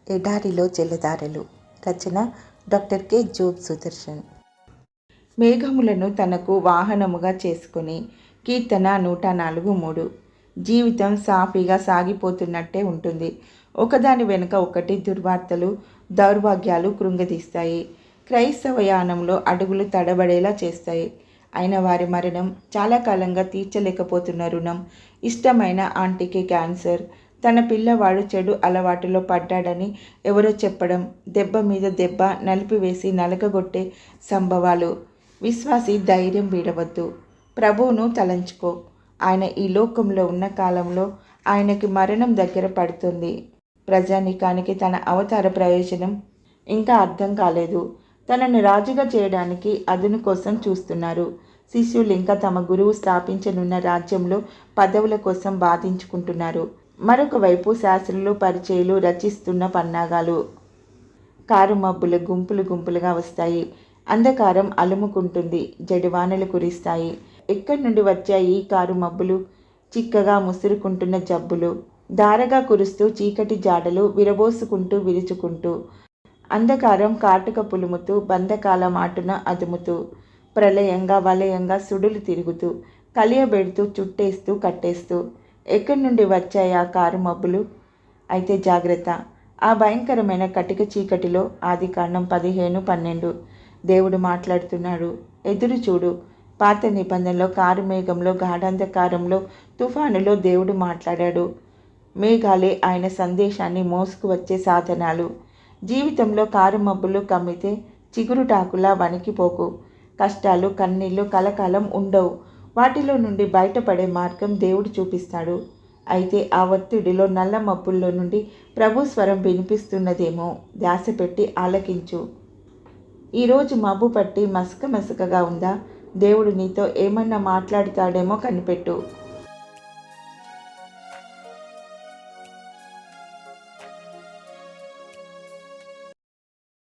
ఎడారిలో జలధారలు. రచన doctor K Job Sudarshan. మేఘములను తనకు వాహనముగా చేసుకుని. కీర్తన 104:3. జీవితం సాఫీగా సాగిపోతున్నట్టే ఉంటుంది. ఒకదాని వెనుక ఒకటి దుర్వార్తలు, దౌర్భాగ్యాలు కృంగదీస్తాయి. క్రైస్తవ యానంలో అడుగులు తడబడేలా చేస్తాయి. అయిన వారి మరణం, చాలా కాలంగా తీర్చలేకపోతున్న రుణం, ఇష్టమైన ఆంటీకి క్యాన్సర్, తన పిల్లవాడు చెడు అలవాటులో పడ్డాడని ఎవరో చెప్పడం, దెబ్బ మీద దెబ్బ నలిపివేసి నలగగొట్టే సంభవాలు. విశ్వాసి ధైర్యం వీడవద్దు. ప్రభువును తలంచుకో. ఆయన ఈ లోకంలో ఉన్న కాలంలో ఆయనకి మరణం దగ్గర పడుతుంది. ప్రజానీకానికి తన అవతార ప్రయోజనం ఇంకా అర్థం కాలేదు. తనను రాజుగా చేయడానికి అదును కోసం చూస్తున్నారు. శిష్యులు ఇంకా తమ గురువు స్థాపించనున్న రాజ్యంలో పదవుల కోసం బాధించుకుంటున్నారు. మరొక వైపు శాస్త్రులు, పరిచయులు రచిస్తున్న పన్నాగాలు. కారు మబ్బులు గుంపులు గుంపులుగా వస్తాయి. అంధకారం అలుముకుంటుంది. జడివానలు కురిస్తాయి. ఎక్కడి నుండి వచ్చాయి ఈ కారు మబ్బులు? చిక్కగా ముసురుకుంటున్న జబ్బులు, ధారగా కురుస్తూ చీకటి జాడలు విరబోసుకుంటూ విరుచుకుంటూ, అంధకారం కాటుక పులుముతూ బంధకాల మాటున అదుముతూ, ప్రళయంగా వలయంగా సుడులు తిరుగుతూ, కలియబెడుతూ చుట్టేస్తూ కట్టేస్తూ. ఎక్కడి నుండి వచ్చాయి ఆ కారు మబ్బులు? అయితే జాగ్రత్త. ఆ భయంకరమైన కటిక చీకటిలో ఆదికాండం 15:12 దేవుడు మాట్లాడుతున్నాడు. ఎదురు చూడు. పాత నిబంధనలో కారు మేఘంలో, గాఢాంధకారంలో, తుఫానులో దేవుడు మాట్లాడాడు. మేఘాలే ఆయన సందేశాన్ని మోసుకు వచ్చే సాధనాలు. జీవితంలో కారు మబ్బులు కమ్మితే చిగురుటాకులా వణికిపోకు. కష్టాలు, కన్నీళ్లు కలకాలం ఉండవు. వాటిలో నుండి బయటపడే మార్గం దేవుడు చూపిస్తాడు. అయితే ఆ ఒత్తిడిలో, నల్ల మబ్బుల్లో నుండి ప్రభు స్వరం వినిపిస్తున్నదేమో ధ్యాస పెట్టి ఆలకించు. ఈరోజు మబ్బు పట్టి మసకగా ఉందా? దేవుడు నీతో ఏమన్నా మాట్లాడుతాడేమో కనిపెట్టు.